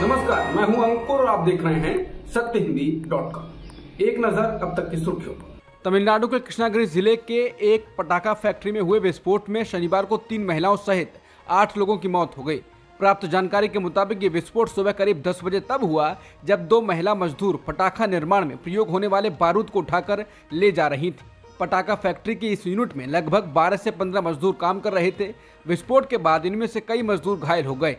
नमस्कार, मैं हूं अंकुर और आप देख रहे हैं सत्यहिंदी.com। एक नजर अब तक की सुर्खियों पर। तमिलनाडु के कृष्णागिरी जिले के एक पटाखा फैक्ट्री में हुए विस्फोट में शनिवार को 3 महिलाओं सहित 8 लोगों की मौत हो गई। प्राप्त जानकारी के मुताबिक ये विस्फोट सुबह करीब 10 बजे तब हुआ जब 2 महिला मजदूर पटाखा निर्माण में प्रयोग होने वाले बारूद को उठाकर ले जा रही थी। पटाखा फैक्ट्री की इस यूनिट में लगभग 12 से 15 मजदूर काम कर रहे थे। विस्फोट के बाद इनमें से कई मजदूर घायल हो गए।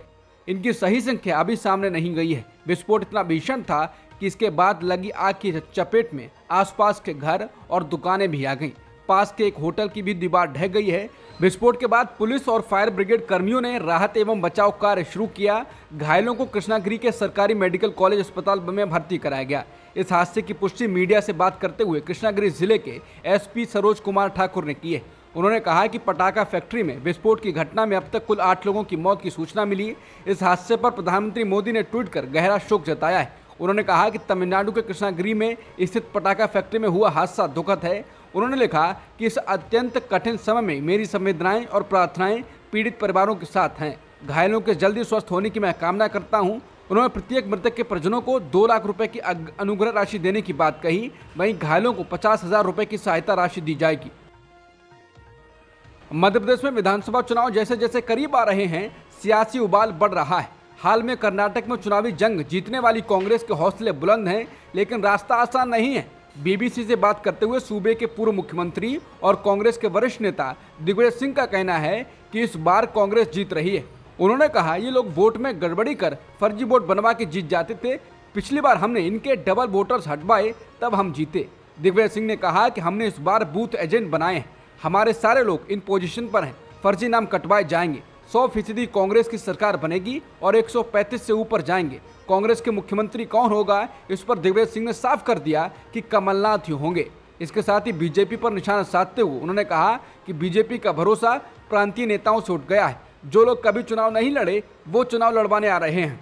इनकी सही संख्या अभी सामने नहीं गई है। विस्फोट इतना भीषण था कि इसके बाद लगी आग की चपेट में आसपास के घर और दुकानें भी आ गईं। पास के एक होटल की भी दीवार ढह गई है। विस्फोट के बाद पुलिस और फायर ब्रिगेड कर्मियों ने राहत एवं बचाव कार्य शुरू किया। घायलों को कृष्णागिरी के सरकारी मेडिकल कॉलेज अस्पताल में भर्ती कराया गया। इस हादसे की पुष्टि मीडिया से बात करते हुए कृष्णागिरी जिले के एसपी सरोज कुमार ठाकुर ने की है। उन्होंने कहा कि पटाखा फैक्ट्री में विस्फोट की घटना में अब तक कुल 8 लोगों की मौत की सूचना मिली। इस हादसे पर प्रधानमंत्री मोदी ने ट्वीट कर गहरा शोक जताया है। उन्होंने कहा कि तमिलनाडु के कृष्णागिरी में स्थित पटाखा फैक्ट्री में हुआ हादसा दुखद है। उन्होंने लिखा कि इस अत्यंत कठिन समय में मेरी संवेदनाएं और प्रार्थनाएं पीड़ित परिवारों के साथ हैं। घायलों के जल्दी स्वस्थ होने की मैं कामना करता हूं। उन्होंने प्रत्येक मृतक के परिजनों को 2 लाख रुपए की अनुग्रह राशि देने की बात कही। वहीं घायलों को 50,000 रुपए की सहायता राशि दी जाएगी। मध्य प्रदेश में विधानसभा चुनाव जैसे जैसे करीब आ रहे हैं, सियासी उबाल बढ़ रहा है। हाल में कर्नाटक में चुनावी जंग जीतने वाली कांग्रेस के हौसले बुलंद हैं, लेकिन रास्ता आसान नहीं है। बीबीसी से बात करते हुए सूबे के पूर्व मुख्यमंत्री और कांग्रेस के वरिष्ठ नेता दिग्विजय सिंह का कहना है कि इस बार कांग्रेस जीत रही है। उन्होंने कहा, ये लोग वोट में गड़बड़ी कर फर्जी वोट बनवा के जीत जाते थे। पिछली बार हमने इनके डबल वोटर्स हटवाए तब हम जीते। दिग्विजय सिंह ने कहा कि हमने इस बार बूथ एजेंट बनाए हैं। हमारे सारे लोग इन पोजीशन पर हैं। फर्जी नाम कटवाए जाएंगे। 100% कांग्रेस की सरकार बनेगी और 135 से ऊपर जाएंगे। कांग्रेस के मुख्यमंत्री कौन होगा, इस पर दिग्विजय सिंह ने साफ कर दिया कि कमलनाथ ही होंगे। इसके साथ ही बीजेपी पर निशाना साधते हुए उन्होंने कहा कि बीजेपी का भरोसा प्रांतीय नेताओं से उठ गया है। जो लोग कभी चुनाव नहीं लड़े वो चुनाव लड़वाने आ रहे हैं।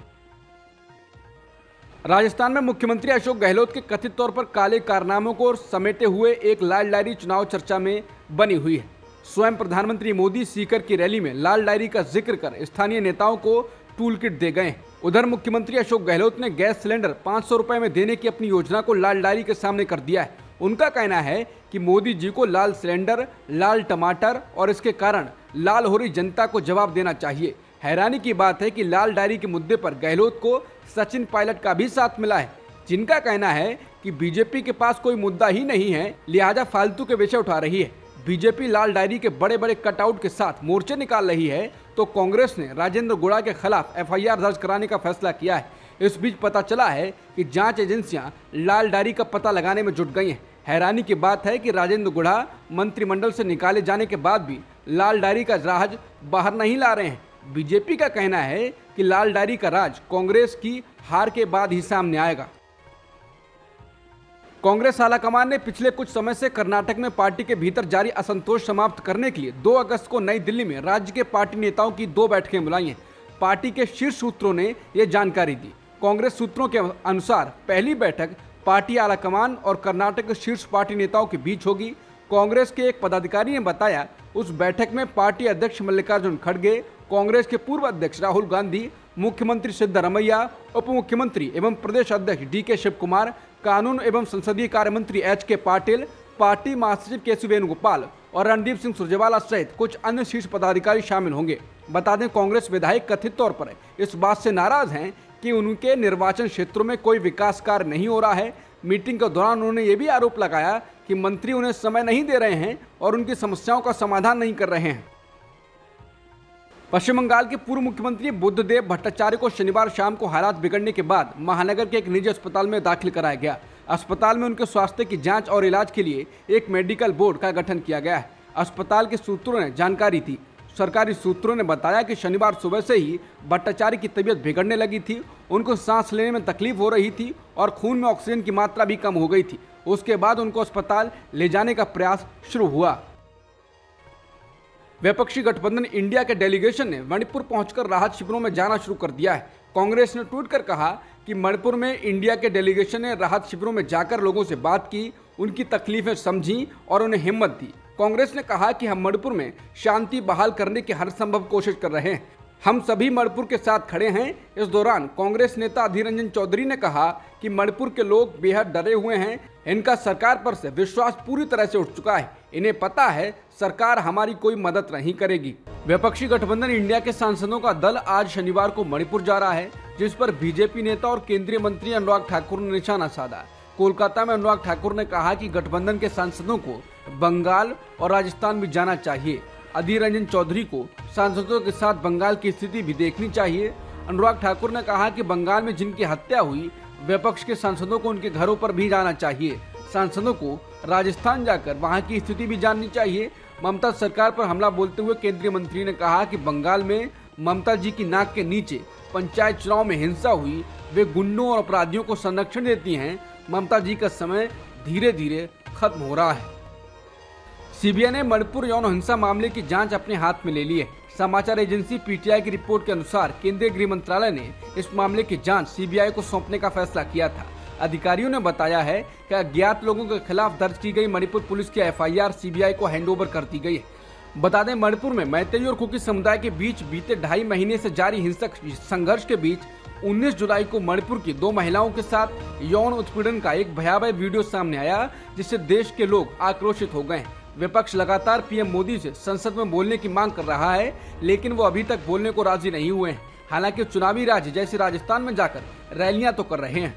राजस्थान में मुख्यमंत्री अशोक गहलोत के कथित तौर पर काले कारनामों को समेटे हुए एक लाल डायरी चुनाव चर्चा में बनी हुई है। स्वयं प्रधानमंत्री मोदी सीकर की रैली में लाल डायरी का जिक्र कर स्थानीय नेताओं को टूल किट दे गए। उधर मुख्यमंत्री अशोक गहलोत ने गैस सिलेंडर 500 रुपए में देने की अपनी योजना को लाल डायरी के सामने कर दिया है। उनका कहना है कि मोदी जी को लाल सिलेंडर, लाल टमाटर और इसके कारण लाल हो रही जनता को जवाब देना चाहिए। हैरानी की बात है कि लाल डायरी के मुद्दे पर गहलोत को सचिन पायलट का भी साथ मिला है, जिनका कहना है कि बीजेपी के पास कोई मुद्दा ही नहीं है, लिहाजा फालतू के विषय उठा रही है। बीजेपी लाल डायरी के बड़े बड़े कटआउट के साथ मोर्चे निकाल रही है, तो कांग्रेस ने राजेंद्र गुड़ा के खिलाफ FIR दर्ज कराने का फैसला किया है। इस बीच पता चला है कि जांच एजेंसियां लाल डायरी का पता लगाने में जुट गई हैं। हैरानी की बात है कि राजेंद्र गुड़ा मंत्रिमंडल से निकाले जाने के बाद भी लाल डायरी का राज बाहर नहीं ला रहे हैं। बीजेपी का कहना है कि लाल डायरी का राज कांग्रेस की हार के बाद ही सामने आएगा। कांग्रेस आलाकमान ने पिछले कुछ समय से कर्नाटक में पार्टी के भीतर जारी असंतोष समाप्त करने के लिए 2 अगस्त को नई दिल्ली में राज्य के पार्टी नेताओं की 2 बैठकें बुलाई हैं। पार्टी के शीर्ष सूत्रों ने यह जानकारी दी। कांग्रेस सूत्रों के अनुसार पहली बैठक पार्टी आलाकमान और कर्नाटक के शीर्ष पार्टी नेताओं के बीच होगी। कांग्रेस के एक पदाधिकारी ने बताया, उस बैठक में पार्टी अध्यक्ष मल्लिकार्जुन खड़गे, कांग्रेस के पूर्व अध्यक्ष राहुल गांधी, मुख्यमंत्री सिद्धरमैया, उप मुख्यमंत्री एवं प्रदेश अध्यक्ष DK शिव कुमार, कानून एवं संसदीय कार्य मंत्री HK पाटिल, पार्टी महासचिव KC वेणुगोपाल और रणदीप सिंह सुरजेवाला सहित कुछ अन्य शीर्ष पदाधिकारी शामिल होंगे। बता दें, कांग्रेस विधायक कथित तौर पर इस बात से नाराज हैं कि उनके निर्वाचन क्षेत्रों में कोई विकास कार्य नहीं हो रहा है। मीटिंग के दौरान उन्होंने ये भी आरोप लगाया कि मंत्री उन्हें समय नहीं दे रहे हैं और उनकी समस्याओं का समाधान नहीं कर रहे हैं। पश्चिम बंगाल के पूर्व मुख्यमंत्री बुद्धदेव भट्टाचार्य को शनिवार शाम को हालात बिगड़ने के बाद महानगर के एक निजी अस्पताल में दाखिल कराया गया। अस्पताल में उनके स्वास्थ्य की जांच और इलाज के लिए एक मेडिकल बोर्ड का गठन किया गया है। अस्पताल के सूत्रों ने जानकारी दी। सरकारी सूत्रों ने बताया कि शनिवार सुबह से ही भट्टाचार्य की तबीयत बिगड़ने लगी थी। उनको सांस लेने में तकलीफ हो रही थी और खून में ऑक्सीजन की मात्रा भी कम हो गई थी। उसके बाद उनको अस्पताल ले जाने का प्रयास शुरू हुआ। विपक्षी गठबंधन इंडिया के डेलीगेशन ने मणिपुर पहुंचकर राहत शिविरों में जाना शुरू कर दिया है। कांग्रेस ने ट्वीट कर कहा कि मणिपुर में इंडिया के डेलीगेशन ने राहत शिविरों में जाकर लोगों से बात की, उनकी तकलीफें समझी और उन्हें हिम्मत दी। कांग्रेस ने कहा कि हम मणिपुर में शांति बहाल करने की हर संभव कोशिश कर रहे हैं। हम सभी मणिपुर के साथ खड़े हैं। इस दौरान कांग्रेस नेता अधीर रंजन चौधरी ने कहा कि मणिपुर के लोग बेहद डरे हुए हैं। इनका सरकार पर से विश्वास पूरी तरह से उठ चुका है। इन्हें पता है सरकार हमारी कोई मदद नहीं करेगी। विपक्षी गठबंधन इंडिया के सांसदों का दल आज शनिवार को मणिपुर जा रहा है, जिस पर बीजेपी नेता और केंद्रीय मंत्री अनुराग ठाकुर ने निशाना साधा। कोलकाता में अनुराग ठाकुर ने कहा कि गठबंधन के सांसदों को बंगाल और राजस्थान भी जाना चाहिए। अधीर रंजन चौधरी को सांसदों के साथ बंगाल की स्थिति भी देखनी चाहिए। अनुराग ठाकुर ने कहा कि बंगाल में जिनकी हत्या हुई, विपक्ष के सांसदों को उनके घरों पर भी जाना चाहिए। सांसदों को राजस्थान जाकर वहां की स्थिति भी जाननी चाहिए। ममता सरकार पर हमला बोलते हुए केंद्रीय मंत्री ने कहा कि बंगाल में ममता जी की नाक के नीचे पंचायत चुनाव में हिंसा हुई, वे गुंडों और अपराधियों को संरक्षण देती हैं। ममता जी का समय धीरे धीरे खत्म हो रहा है। सीबीआई ने मणिपुर यौन हिंसा मामले की जांच अपने हाथ में ले ली है। समाचार एजेंसी पीटीआई की रिपोर्ट के अनुसार केंद्रीय गृह मंत्रालय ने इस मामले की जांच सीबीआई को सौंपने का फैसला किया था। अधिकारियों ने बताया है कि अज्ञात लोगों के खिलाफ दर्ज की गई मणिपुर पुलिस की एफआईआर सीबीआई को हैंडओवर कर दी गई है। बता दें, मणिपुर में मैतेई और कुकी समुदाय के बीच बीते 2.5 महीने से जारी हिंसक संघर्ष के बीच 19 जुलाई को मणिपुर की 2 महिलाओं के साथ यौन उत्पीड़न का एक भयावह वीडियो सामने आया, जिससे देश के लोग आक्रोशित हो गए। विपक्ष लगातार पीएम मोदी से संसद में बोलने की मांग कर रहा है, लेकिन वो अभी तक बोलने को राजी नहीं हुए हैं। हालांकि चुनावी राज्य जैसे राजस्थान में जाकर रैलियां तो कर रहे हैं।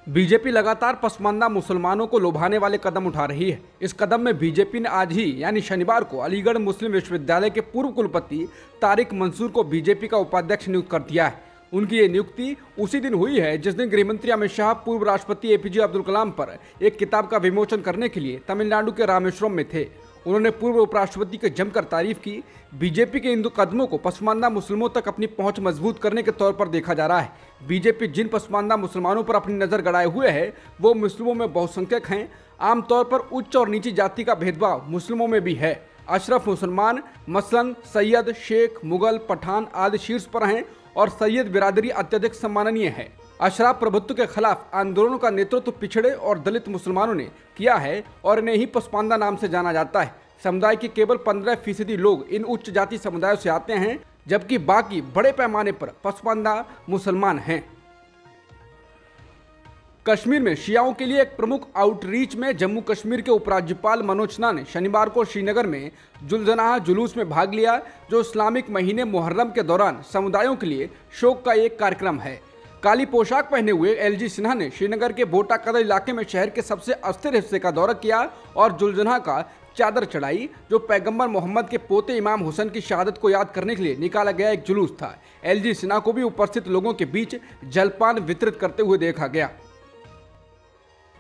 बीजेपी लगातार पसमानदा मुसलमानों को लुभाने वाले कदम उठा रही है। इस कदम में बीजेपी ने आज ही यानी शनिवार को अलीगढ़ मुस्लिम विश्वविद्यालय के पूर्व कुलपति तारिक मंसूर को बीजेपी का उपाध्यक्ष नियुक्त कर दिया है। उनकी ये नियुक्ति उसी दिन हुई है जिस दिन गृहमंत्री अमित शाह पूर्व राष्ट्रपति एपीजे अब्दुल कलाम पर एक किताब का विमोचन करने के लिए तमिलनाडु के रामेश्वरम में थे। उन्होंने पूर्व उपराष्ट्रपति की जमकर तारीफ की। बीजेपी के इन कदमों को पसमानदा मुस्लिमों तक अपनी पहुंच मजबूत करने के तौर पर देखा जा रहा है। बीजेपी जिन पसमानदा मुसलमानों पर अपनी नजर गड़ाए हुए है, वो मुस्लिमों में बहुसंख्यक हैं। आमतौर पर उच्च और नीची जाति का भेदभाव मुस्लिमों में भी है। अशरफ मुसलमान मसलन सैयद, शेख, मुगल, पठान आदि शीर्ष पर हैं और सैयद बिरादरी अत्यधिक सम्माननीय है। अशराफ प्रभुत्व के खिलाफ आंदोलनों का नेतृत्व पिछड़े और दलित मुसलमानों ने किया है और इन्हें ही पसमानदा नाम से जाना जाता है। समुदाय के केवल 15% लोग इन उच्च जाति समुदायों से आते हैं, जबकि बाकी बड़े पैमाने पर पसमानदा मुसलमान हैं। कश्मीर में शियाओं के लिए एक प्रमुख आउटरीच में जम्मू कश्मीर के उपराज्यपाल मनोज सिन्हा ने शनिवार को श्रीनगर में जुलजनाह जुलूस में भाग लिया, जो इस्लामिक महीने मुहर्रम के दौरान समुदायों के लिए शोक का एक कार्यक्रम है। काली पोशाक पहने हुए एलजी सिन्हा ने श्रीनगर के बोटा कदर इलाके में शहर के सबसे अस्थिर हिस्से का दौरा किया और जुलजनाह का चादर चढ़ाई, जो पैगंबर मोहम्मद के पोते इमाम हुसैन की शहादत को याद करने के लिए निकाला गया एक जुलूस था। एलजी सिन्हा को भी उपस्थित लोगों के बीच जलपान वितरित करते हुए देखा गया।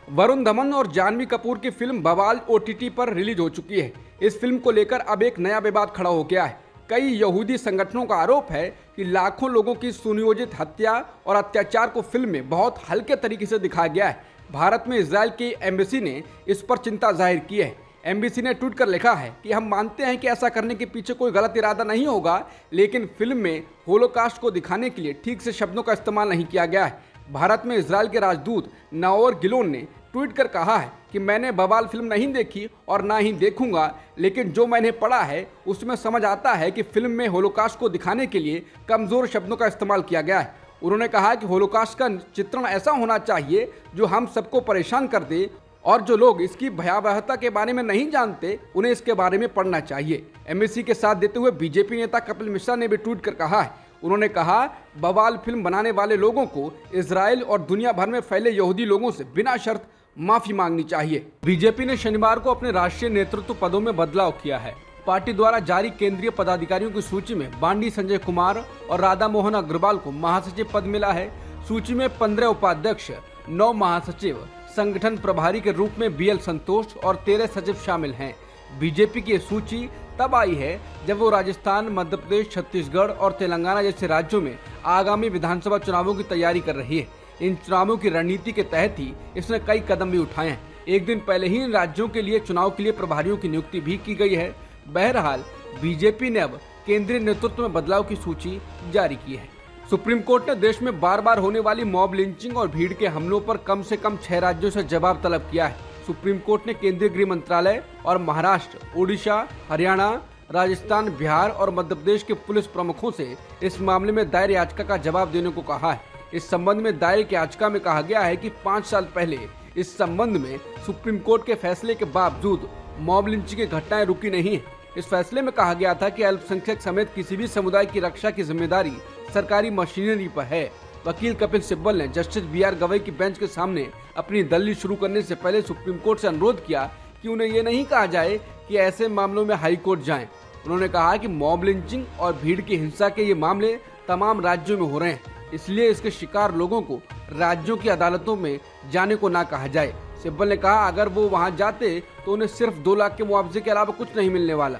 वरुण धवन और जानवी कपूर की फिल्म बवाल ओटीटी पर रिलीज हो चुकी है। इस फिल्म को लेकर अब एक नया विवाद खड़ा हो गया है। कई यहूदी संगठनों का आरोप है कि लाखों लोगों की सुनियोजित हत्या और अत्याचार को फिल्म में बहुत हल्के तरीके से दिखाया गया है। भारत में इजराइल की एम्बेसी ने इस पर चिंता जाहिर की है। एम्बेसी ने ट्वीट कर लिखा है कि हम मानते हैं कि ऐसा करने के पीछे कोई गलत इरादा नहीं होगा, लेकिन फिल्म में होलोकास्ट को दिखाने के लिए ठीक से शब्दों का इस्तेमाल नहीं किया गया है। भारत में इजराइल के राजदूत नाओर गिलोन ने ट्वीट कर कहा है कि मैंने बवाल फिल्म नहीं देखी और ना ही देखूंगा, लेकिन जो मैंने पढ़ा है उसमें समझ आता है कि फिल्म में होलोकास्ट को दिखाने के लिए कमज़ोर शब्दों का इस्तेमाल किया गया है। उन्होंने कहा कि होलोकास्ट का चित्रण ऐसा होना चाहिए जो हम सबको परेशान कर दे, और जो लोग इसकी भयावहता के बारे में नहीं जानते उन्हें इसके बारे में पढ़ना चाहिए। एमएससी के साथ देते हुए बीजेपी नेता कपिल मिश्रा ने भी ट्वीट कर कहा है। उन्होंने कहा, बवाल फिल्म बनाने वाले लोगों को इजराइल और दुनिया भर में फैले यहूदी लोगों से बिना शर्त माफी मांगनी चाहिए। बीजेपी ने शनिवार को अपने राष्ट्रीय नेतृत्व पदों में बदलाव किया है। पार्टी द्वारा जारी केंद्रीय पदाधिकारियों की सूची में बांडी संजय कुमार और राधा मोहन अग्रवाल को महासचिव पद मिला है। सूची में 15 उपाध्यक्ष, 9 महासचिव, संगठन प्रभारी के रूप में बीएल संतोष और 13 सचिव शामिल हैं। बीजेपी की सूची तब आई है जब वो राजस्थान, मध्य प्रदेश, छत्तीसगढ़ और तेलंगाना जैसे राज्यों में आगामी विधानसभा चुनावों की तैयारी कर रही है। इन चुनावों की रणनीति के तहत ही इसने कई कदम भी उठाए हैं। एक दिन पहले ही इन राज्यों के लिए चुनाव के लिए प्रभारियों की नियुक्ति भी की गई है। बहरहाल बीजेपी ने अब केंद्रीय नेतृत्व में बदलाव की सूची जारी की है। सुप्रीम कोर्ट ने देश में बार बार होने वाली मॉब लिंचिंग और भीड़ के हमलों पर कम से कम 6 राज्यों से जवाब तलब किया है। सुप्रीम कोर्ट ने केंद्रीय गृह मंत्रालय और महाराष्ट्र, ओडिशा, हरियाणा, राजस्थान, बिहार और मध्य प्रदेश के पुलिस प्रमुखों से इस मामले में दायर याचिका का जवाब देने को कहा है। इस संबंध में दायर याचिका में कहा गया है कि 5 साल पहले इस संबंध में सुप्रीम कोर्ट के फैसले के बावजूद मॉब लिंचिंग की घटनाएं रुकी नहीं है। इस फैसले में कहा गया था कि अल्पसंख्यक समेत किसी भी समुदाय की रक्षा की जिम्मेदारी सरकारी मशीनरी पर है। वकील कपिल सिब्बल ने जस्टिस BR गवई की बेंच के सामने अपनी दलील शुरू करने से पहले सुप्रीम कोर्ट से अनुरोध किया कि उन्हें ये नहीं कहा जाए कि ऐसे मामलों में हाई कोर्ट जाएं। उन्होंने कहा कि मॉब लिंचिंग और भीड़ की हिंसा के ये मामले तमाम राज्यों में हो रहे हैं, इसलिए इसके शिकार लोगों को राज्यों की अदालतों में जाने को ना कहा जाए। सिब्बल ने कहा अगर वो वहां जाते तो उन्हें सिर्फ 2 लाख के मुआवजे के अलावा कुछ नहीं मिलने वाला।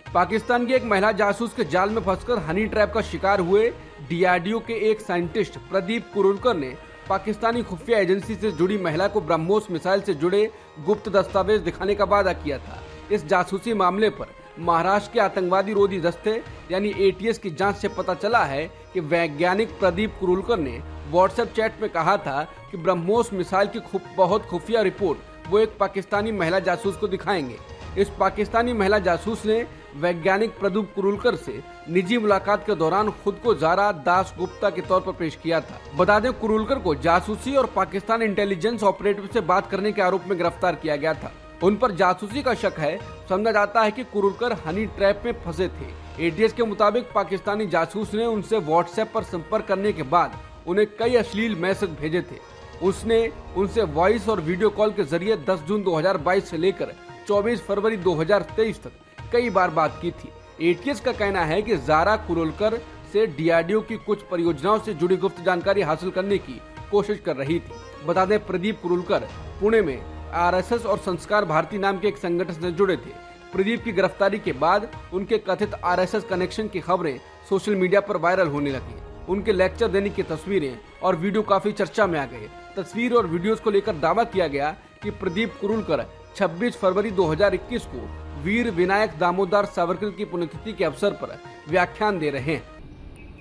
पाकिस्तान की एक महिला जासूस के जाल में फंसकर हनी ट्रैप का शिकार हुए DRDO के एक साइंटिस्ट प्रदीप कुरुलकर ने पाकिस्तानी खुफिया एजेंसी से जुड़ी महिला को ब्रह्मोस मिसाइल से जुड़े गुप्त दस्तावेज दिखाने का वादा किया था। इस जासूसी मामले पर महाराष्ट्र के आतंकवादी रोधी दस्ते यानी ATS की जांच से पता चला है कि वैज्ञानिक प्रदीप कुरुलकर ने व्हाट्सएप चैट में कहा था कि ब्रह्मोस मिसाइल की बहुत खुफिया रिपोर्ट वो एक पाकिस्तानी महिला जासूस को दिखाएंगे। इस पाकिस्तानी महिला जासूस ने वैज्ञानिक प्रदीप कुरुलकर से निजी मुलाकात के दौरान खुद को ज़ारा दास गुप्ता के तौर पर पेश किया था। बता दें कुरुलकर को जासूसी और पाकिस्तान इंटेलिजेंस ऑपरेटिव से बात करने के आरोप में गिरफ्तार किया गया था। उन पर जासूसी का शक है। समझा जाता है कि कुरुलकर हनी ट्रैप में फंसे थे। ATS के मुताबिक पाकिस्तानी जासूस ने उनसे व्हाट्सएप पर संपर्क करने के बाद उन्हें कई अश्लील मैसेज भेजे थे। उसने उनसे वॉइस और वीडियो कॉल के जरिए 10 जून 2022 से लेकर 24 फरवरी 2023 तक कई बार बात की थी। ATS का कहना है कि ज़ारा कुरुलकर से DRDO की कुछ परियोजनाओं से जुड़ी गुप्त जानकारी हासिल करने की कोशिश कर रही थी। बता दें प्रदीप कुरुलकर पुणे में RSS और संस्कार भारती नाम के एक संगठन से जुड़े थे। प्रदीप की गिरफ्तारी के बाद उनके कथित RSS कनेक्शन की खबरें सोशल मीडिया पर वायरल होने लगी। उनके लेक्चर देने की तस्वीरें और वीडियो काफी चर्चा में आ गए। तस्वीर और वीडियोस को लेकर दावा किया गया कि प्रदीप कुरुलकर 26 फरवरी 2021 को वीर विनायक दामोदर सावरकर की पुण्यतिथि के अवसर पर व्याख्यान दे रहे हैं।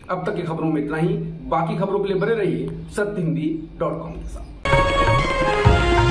अब तक की खबरों में इतना ही। बाकी खबरों के लिए बने रहिए सत्यहिंदी.com के साथ।